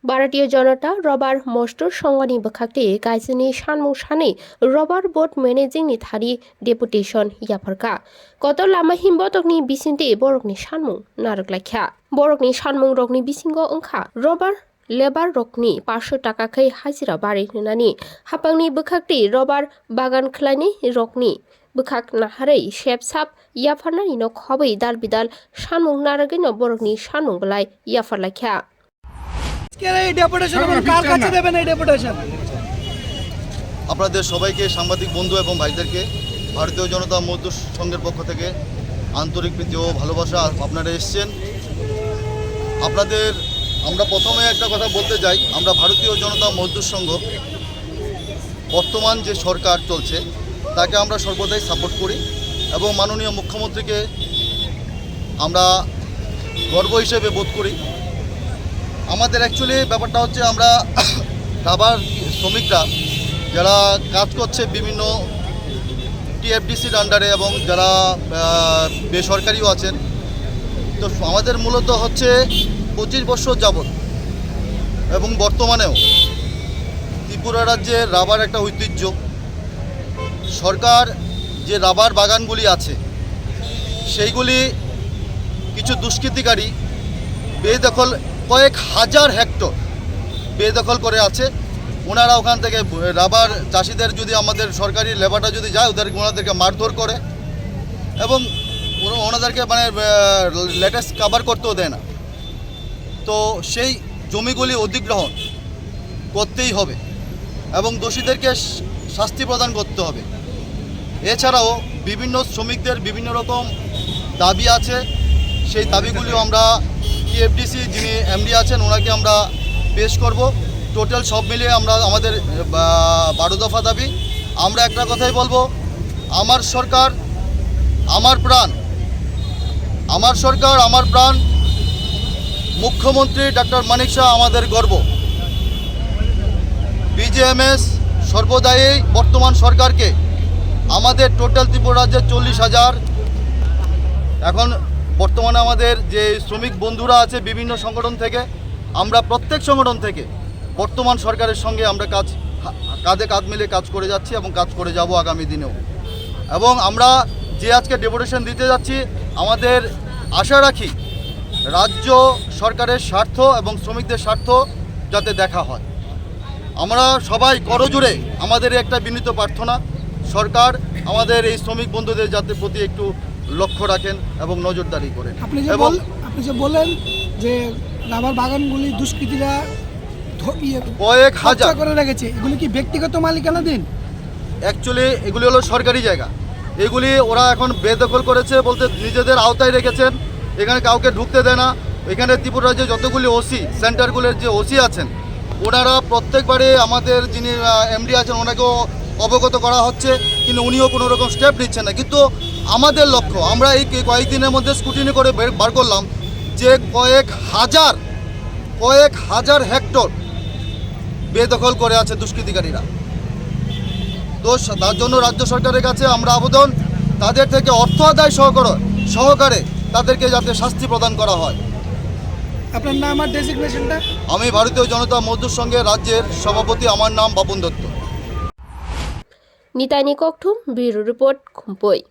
Bharatiya Janata Robar Majdur Sangha bwkhaktwi kaisini sanmung sani Robar Board Managing ni thani Deputation yafarka koto lama himbotokni bisinti borokni sanmung naroklaikha borokni sanmung rokni bisingo wngkha Robar Lebar rokni 500 taka khai hajira bari hnani hapangni bwkhaktwi Robar bagan khlaini rokni bwkhak naharei shep sap yafarnani no khobui dal bidal sanmung naragui no borokni sanmung belai yafarlaikha আপনাদের সবাইকে সাংবাদিক বন্ধু এবং ভাইদেরকে ভারতীয় জনতা মজদুর সংঘের পক্ষ থেকে আন্তরিক প্রীতি ও ভালোবাসা। আপনারা এসেছেন, আপনাদের আমরা প্রথমে একটা কথা বলতে চাই, আমরা ভারতীয় জনতা মজদুর সংঘ বর্তমান যে সরকার চলছে তাকে আমরা সর্বদাই সাপোর্ট করি এবং মাননীয় মুখ্যমন্ত্রীকে আমরা গর্ব হিসেবে বোধ করি। আমাদের অ্যাকচুয়ালি ব্যাপারটা হচ্ছে আমরা রাবার শ্রমিকরা যারা কাজ করছে বিভিন্ন টিএফডিসির আন্ডারে এবং যারা বেসরকারিও আছেন, তো আমাদের মূলত হচ্ছে 25 বছর যাবৎ এবং বর্তমানেও ত্রিপুরা রাজ্যে রাবার একটা ঐতিহ্য। সরকার যে রাবার বাগানগুলি আছে সেইগুলি কিছু দুষ্কৃতিকারী বেদখল কয়েক হাজার হেক্টর বেদখল করে আছে। ওনারা ওখান থেকে রাবার চাষিদের যদি আমাদের সরকারি লেবারটা যদি যায় ওনাদেরকে মারধর করে এবং ওনাদেরকে মানে লেটেস্ট কভার করতেও দেয় না। তো সেই জমিগুলি অধিগ্রহণ করতেই হবে এবং দোষীদেরকে শাস্তি প্রদান করতে হবে। এছাড়াও বিভিন্ন শ্রমিকদের বিভিন্ন রকম দাবি আছে, সেই দাবিগুলিও আমরা টিএফডিসি যিনি এমডি আছেন ওনাকে আমরা পেশ করব। টোটাল সব মিলিয়ে আমরা আমাদের 12 দফা দাবি। আমরা একটা কথাই বলবো, আমার সরকার আমার প্রাণ, আমার সরকার আমার প্রাণ। মুখ্যমন্ত্রী ডক্টর মানিক শাহ আমাদের গর্ব। বিজেএমএস সর্বদাই বর্তমান সরকারকে আমাদের টোটাল ত্রিপুরা রাজ্যের 40,000 এখন বর্তমানে আমাদের যে শ্রমিক বন্ধুরা আছে বিভিন্ন সংগঠন থেকে, আমরা প্রত্যেক সংগঠন থেকে বর্তমান সরকারের সঙ্গে আমরা কাঁধে কাঁধ মিলে কাজ করে যাচ্ছি এবং কাজ করে যাব আগামী দিনেও। এবং আমরা যে আজকে ডেপুটেশন দিতে যাচ্ছি, আমাদের আশা রাখি রাজ্য সরকারের স্বার্থ এবং শ্রমিকদের স্বার্থ যাতে দেখা হয়। আমরা সবাই করজোড়ে আমাদের একটা বিনীত প্রার্থনা, সরকার আমাদের এই শ্রমিক বন্ধুদের যাতে প্রতি একটু লক্ষ্য রাখেন এবং নজরদারি করেন। আপনি যে বলেন যে রাবার বাগানগুলি দুষ্কৃতীরা কয়েক হাজার করে রেখেছে, এগুলি কি ব্যক্তিগত মালিকানাধীন? অ্যাকচুয়ালি এগুলি হলো সরকারি জায়গা। এগুলি ওরা এখন বেদখল করেছে বলতে নিজেদের আওতায় রেখেছেন, এখানে কাউকে ঢুকতে দেয় না। এখানে ত্রিপুরা রাজ্যে যতগুলি ওসি সেন্টারগুলোর যে ওসি আছেন ওনারা প্রত্যেকবারে আমাদের যিনি এমডি আছেন ওনাকেও অবগত করা হচ্ছে, কিন্তু উনিও কোনো রকম স্টেপ নিচ্ছেন না। কিন্তু আমাদের লক্ষ্য, আমরা এই কয়েকদিনের মধ্যে স্কুটিনি করে বার করলাম যে কয়েক হাজার হেক্টর বেদখল করে আছে দুষ্কৃতিকারীরা। তো তার জন্য রাজ্য সরকারের কাছে আমরা আবেদন, তাদের থেকে অর্থ আদায় সহকারে তাদেরকে যাতে শাস্তি প্রদান করা হয়। আপনার নাম আর ডেজিগনেশনটা? আমি ভারতীয় জনতা মজদুর সংঘের রাজ্যের সভাপতি, আমার নাম বাপন দত্ত। নিতাইনি ককঠুম ব্যুরো রিপোর্ট খুম্পই।